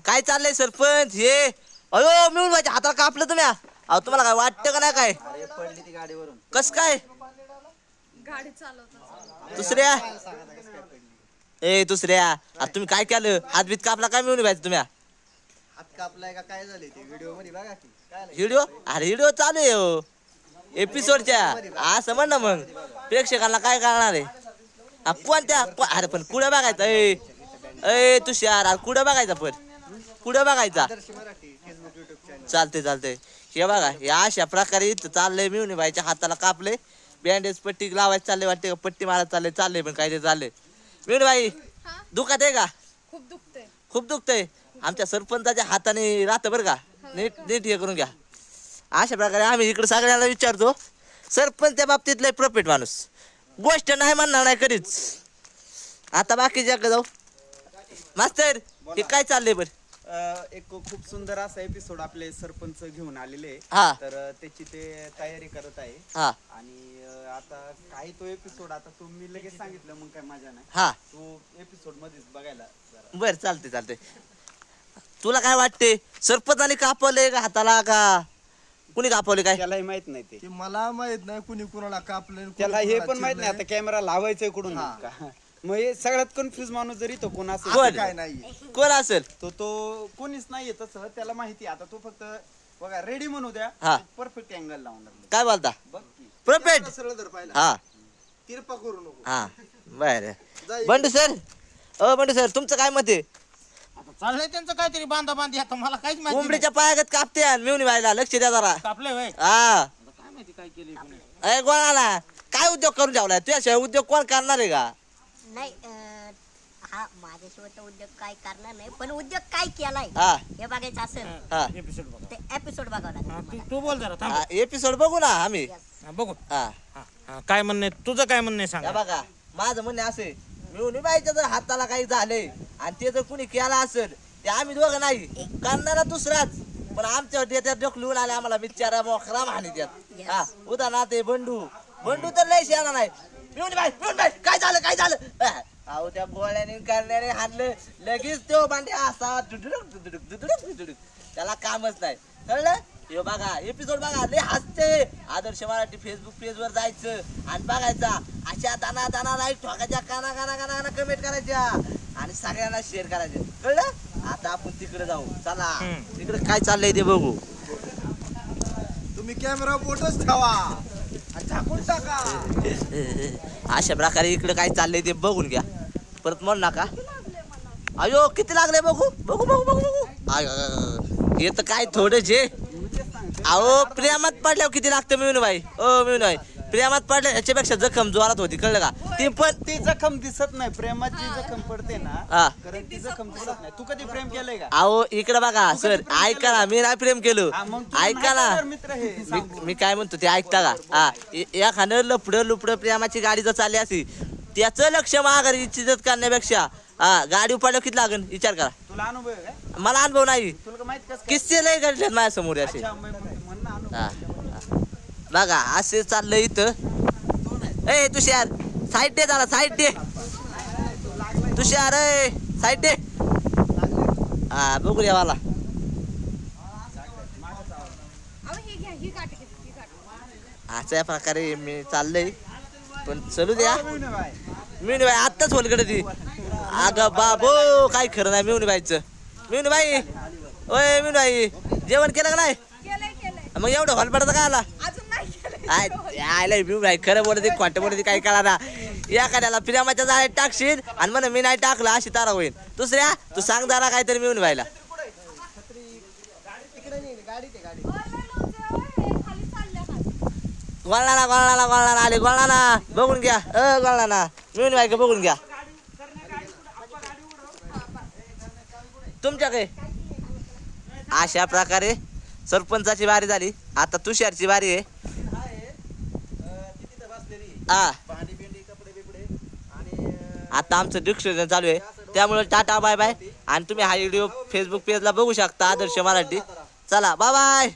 काय चाललंय सरपंच हे? अयो मिळून माझ्या हाताला कापलं तुम्ही. अहो तुम्हाला काय वाटतं का नाही काय? अरे पडली ती गाडीवरून. कस काय गाडी चालवतो दुसऱ्या ए दुसऱ्या आता तुम्ही काय केलं? हातबीत कापला काय मिळून पाहिजे तुम्ही? हात कापलाय का काय झाले ते व्हिडिओ मध्ये बघा की काय व्हिडिओ अरे व्हिडिओ चालू आहे हो एपिसोडच्या. असं म्हण ना मग प्रेक्षकांना काय कळणार आहे? कोणत्या अरे पण कुठं बघायचं? ए तुषार कुठं बघायचा? पण कुठं बघायचा? आदर्श मराठी फेसबुक युट्यूब चॅनल. चालते हे बघा हे अशा प्रकारे इथं चाललंय. मिळून बाईच्या हाताला कापले बँडेज पट्टी लावायचं चालले वाटते का पट्टी मारायला चालले पण काय ते चालले. मिळून बाई हा दुखत आहे का? खूप दुखतंय. खूप दुखतंय. आमच्या सरपंचाच्या हाताने राहतं बरं का. नीट नीट हे करून घ्या. अशा प्रकारे आम्ही इकडे सगळ्यांना विचारतो. सरपंच त्या बाबतीत लय प्रॉफिट माणूस गोष्ट नाही म्हणणार नाही कधीच. आता बाकीच्या जाऊ मास्तर हे काय चाललंय बरं? एक खूप सुंदर असा एपिसोड आपले सरपंच घेऊन आलेले हा. तर त्याची ते तयारी करत आहे. हा आणि आता काय तो एपिसोड आता तुम्ही लगेच सांगितलं मग काय मजा नाही. हा तो एपिसोड मध्येच बघायला जरा. बर चालते. तुला काय वाटते सरपंचाने कापवले का हाताला का कुणी कापवले काय? त्यालाही माहित नाही ते. ते मला माहित नाही कुणी कुणाला कापलं त्याला हे पण माहित नाही आता कॅमेरा लावायचंय कुठून हा. का. मग हे सगळ्यात कन्फ्युज माणूस जरी तो कोण असेल कोण? काय नाही. कोण असेल? तो कोणीच नाहीये तसं त्याला माहिती आता तो फक्त बघा रेडी म्हणू द्या हा. परफेक्ट अँगल लावणार काय बोलता? बघ की. प्रॉफिट सरळ धर पाहिला हा तिरपा करू नको. हा बर बंडू सर बंडू सर तुमचं काय मत आहे? आता चाललंय त्यांचं काहीतरी बांधा बांधी आता मला काहीच माहिती कोंबडीच्या पायागत कापते मिळून व्हायला लक्ष द्या जरा. कापले वय हा काय माहिती काय केले कोणी. अरे गोळाला काय उद्योग करून ठेवलाय तुझ्याशिवाय उद्योग कोण करणार आहे का? नाही हा माझ्याशिवाय तर उद्योग काय करणार नाही पण उद्योग काय केलाय हा हे बघायचं असेल हा एपिसोड बघा. ते एपिसोड बघावं लागेल हा, तुम्हाला. तू बोल जरा थांब. एपिसोड बघू ना आम्ही. हा, बघू हा हा, हा, काय म्हणणे तुझं काय म्हणणे सांग. या बघा माझं म्हणणे असे मिळून बाईच्या जर हाताला काही झालंय आणि ते जर कुणी केला असेल ते आम्ही दोघं नाही करणारा दुसराच पण आमच्या त्याच्यात ढकलून आले आम्हाला बिचारा मोखरा मानी त्यात. हा उदाहरणार्थ ते बंडू तर लय शहाणा नाही. मिळून बाई काय झालं अहो त्या गोळ्याने करण्याने हाणलं लगेच तो बांडे असा दुडुडुक त्याला कामच नाही कळलं. हे बघा एपिसोड बघा लय हसते. आदर्श मराठी फेसबुक पेज वर जायचं आणि बघायचा अशा दाना लाईक ठोकायच्या काना कमेंट करायच्या आणि सगळ्यांना शेअर करायचे कळलं. आता आपण तिकडे जाऊ चला तिकडे काय चाललंय ते बघू. तुम्ही कॅमेरा बोटच ठेवा आणि झाकून टाका. अशा प्रकारे इकडे काय चाललंय ते बघून घ्या परत म्हणू नका. अयो किती लागले बघू हे तर काय थोडेच आहे. अहो प्रेमात पडल्यावर किती लागतं मिळून बाई. मिळून बाई प्रेमात पडल्या याच्यापेक्षा जखम जोरात होती कळलं का. ती पण ती जखम दिसत नाही प्रेमात जी जखम पडते हा. ना कारण ती जखम दिसत नाही. तू कधी प्रेम केलंय का? अहो इकडे बघा सर ऐका ना मी नाही प्रेम केलं हा, मग तू ऐका नाही ना करणार मित्र हे मी काय म्हणतो ते ऐकता का. हा एखादं लुपडं प्रेमाची गाडी जर चालली असी त्याचं लक्ष माघारी इज्जत करण्यापेक्षा हा गाडी उपाडलं किती लागेल विचार करा. तुला अनुभव आहे काय? मला अनुभव नाही. तुला का माहित कसं किस्से लय घडले माझ्या समोर असे. अच्छा, म्हण ना अनुभव. हा बघा असे चाललंय इथं. ए तुषार साईड दे झाला साईड दे तुषार साईड दे. हा बघू द्या मला. अहो हे घ्या ही काठी घ्या, ही काठी. अशा प्रकारे मी चाललंय पण चलू द्या. मिळून बाय. मिळून बाई आत्ताच होलकडे ती अगं बाबो काय खरं नाही. मिळून बाईचं मिळून बाई ओय मिळून बाई जेवण केलं का नाही? केलंय मग एवढं हॉलपडाचं काय आला? अजून नाही केलंय. आयला मिळून बाई खरं बोलते खोटं बोलते काही कळा ना. एखाद्याला प्रेमाच्या जाळ्यात टाकशील आणि म्हणून मी नाही टाकलं अशी तारा होईल. दुसऱ्या तू सांग जरा काहीतरी मिळून व्हायला. खाली चालल्या गोळणाला आले गोळणाला बघून घ्या. गोळणाला मिळून बाई का बघून घ्या तुमच्याकडे. अशा प्रकारे सरपंचाची बारी झाली. आता तुषारची बारी आहे. हा आता आमचं डिस्कशन चालू आहे त्यामुळे टाटा बाय बाय. आणि तुम्ही हा व्हिडिओ फेसबुक पेजला बघू शकता आदर्श मराठी. चला बाय बाय.